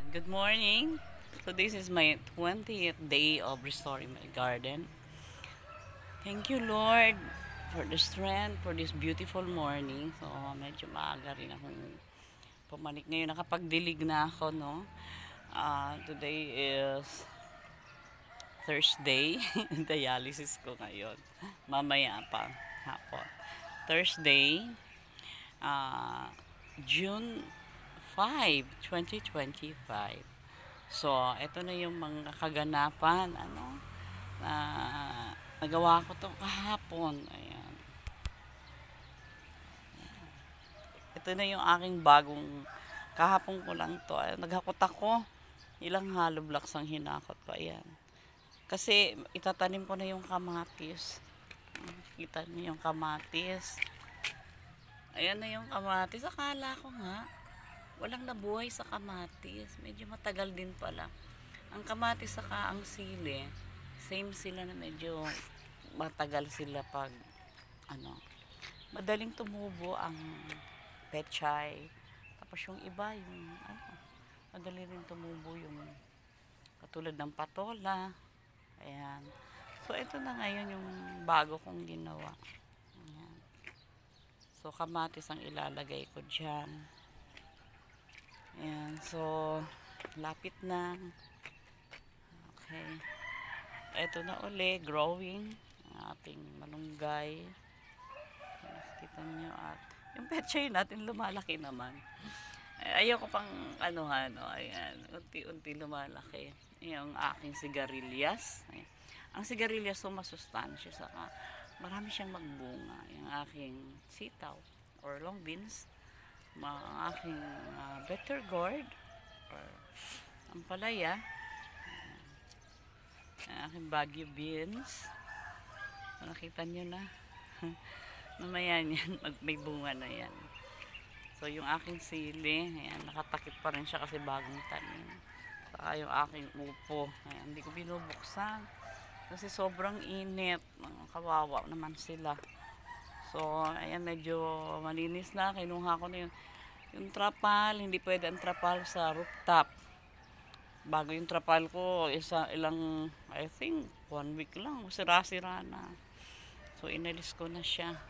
Good morning. So this is my 20th day of restoring my garden. Thank you, Lord, for the strength for this beautiful morning. So medyo maaga rin akong pumanik ngayon. Nakapagdilig na ako, no? Today is Thursday. Dialysis ko ngayon. Mamaya pa, hapon. Thursday, uh, June 5, 2025. So, ito na yung mga kaganapan, na nagawa ko to kahapon. Ayan. Ito na yung aking bagong, kahapon ko lang to. Ayan, naghakot ako. Ilang hollow blocks ang hinakot ko. Ayan. Kasi, itatanim ko na yung kamatis. Kita niyo yung kamatis. Ayan na yung kamatis. Akala ko nga, walang nabuhay sa kamatis. Medyo matagal din pala. Ang kamatis saka ang sili, same sila na medyo matagal sila pag madaling tumubo ang pechay. Tapos yung iba, yung madali rin tumubo yung katulad ng patola. Ayan. So, ito na ngayon yung bago kong ginawa. Ayan. So, kamatis ang ilalagay ko dyan. Ayan. So, lapit na. Okay. Ito na uli, growing ang ating malunggay. Nakikita nyo at yung petchay natin lumalaki naman. Ayaw ko pang ayan, unti-unti lumalaki. Yung aking sigarilyas. Ayan. Ang sigarilyas so masustansya saka marami siyang magbunga. Yung aking sitaw or long beans, ang aking bitter gourd or ampalaya, ang aking Baguio beans. Nakita nyo na. Mamaya yan, may bunga na yan. So, yung aking sili, ayan, nakatakip pa rin siya kasi bagong tanim. Saka yung aking upo, ayan, hindi ko binubuksan. Kasi sobrang init. Kawawa naman sila. So, ayan, medyo malinis na. Kinuha ko na yung trapal. Hindi pwede ang trapal sa rooftop. Bago yung trapal ko, I think, 1 week lang. Sira-sira na. So, inalis ko na siya.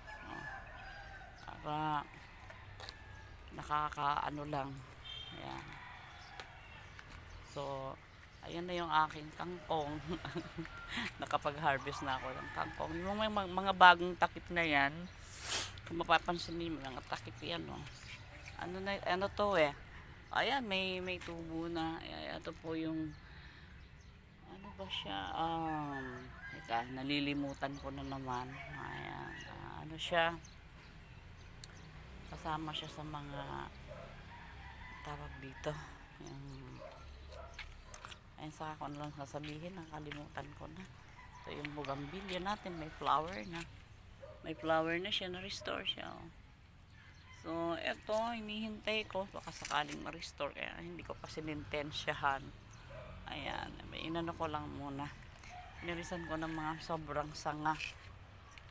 Para nakakaano lang. Ayan. So, ayan na yung aking kangkong. Nakapag-harvest na ako ng kangkong. Yung mga bagong takip na yan, kung mapapansin niyo, mga takip yan, no? Ano to eh? Ayan, may tubo na. Ayan, ito po yung, ano ba siya? Nalilimutan ko na naman. Ayan, ano siya? Kasama siya sa mga tawag dito. Ayun, saka ko na lang sasabihin, nakalimutan ko na. So, yung bougainvillea natin, may flower na. May flower na siya, na-restore siya. Oh. So, eto, hinihintay ko, baka sakaling ma-restore. Kaya hindi ko pa sinintensyahan. Ayan, inano ko lang muna. Nirisan ko ng mga sobrang sanga.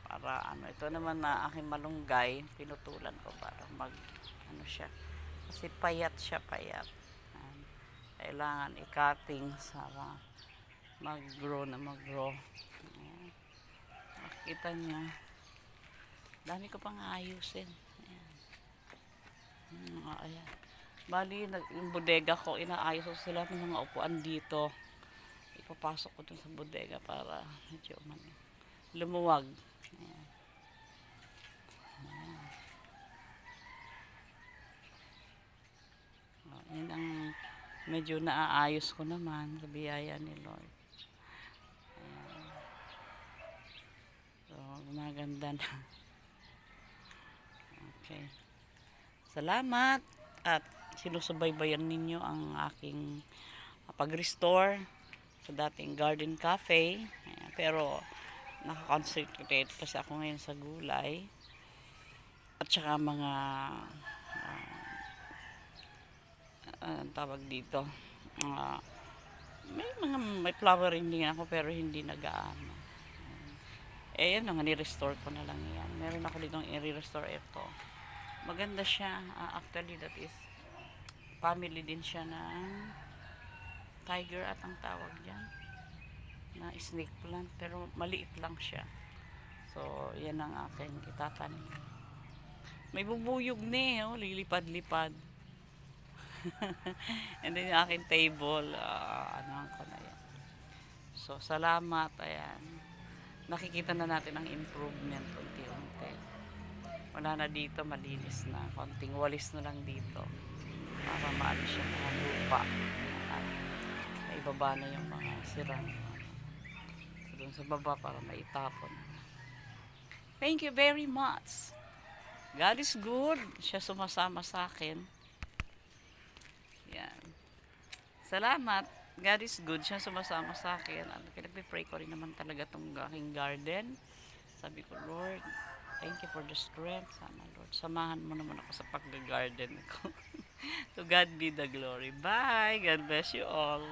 Para ito naman na aking malunggay, pinutulan ko para siya. Kasi payat siya, payat. Kailangan i-cutting para mag-grow. Ayan. Makikita niyo. Dami ko pang ayusin. Ayan. Ayan. Bali, yung bodega ko, inaayos ko sila ng mga upuan dito. Ipapasok ko dun sa bodega para medyo lumuwag. Ayan. Ayan. Yan ang medyo naaayos ko naman sa biyaya ni Lord. Ayan. So, gumaganda na. Okay. Salamat at sinusubaybayan ninyo ang aking pag-restore sa dating garden cafe. Ayan. Pero nakakoncentrate kasi ako ngayon sa gulay at saka mga tawag dito, may flowering din ako pero hindi nag-aano. Yan nga, ni-restore ko na lang yan. Meron ako ditong i-restore ito. Maganda siya. Actually, that is family din siya ng tiger at ang tawag dyan. Na snake plant. Pero maliit lang siya. So, yan ang aking itatanim. May bubuyog ni, oh, lilipad-lipad. And then yung aking table, ano ko na yan. So, salamat. Ayan. Nakikita na natin ang improvement unti-unti. Wala na dito, malinis na. Konting walis na lang dito. Para maalis yung mga lupa. At maibaba na yung mga sirang. So, dun sa baba para maitapon. Thank you very much. God is good. Siya sumasama sa akin. Yan. Salamat. God is good. Siya sumasama sa akin. At pinag-pray ko rin naman talaga itong aking garden. Sabi ko, Lord, thank you for the strength. Sana, Lord, samahan mo naman ako sa pag-garden ko. To God be the glory. Bye. God bless you all.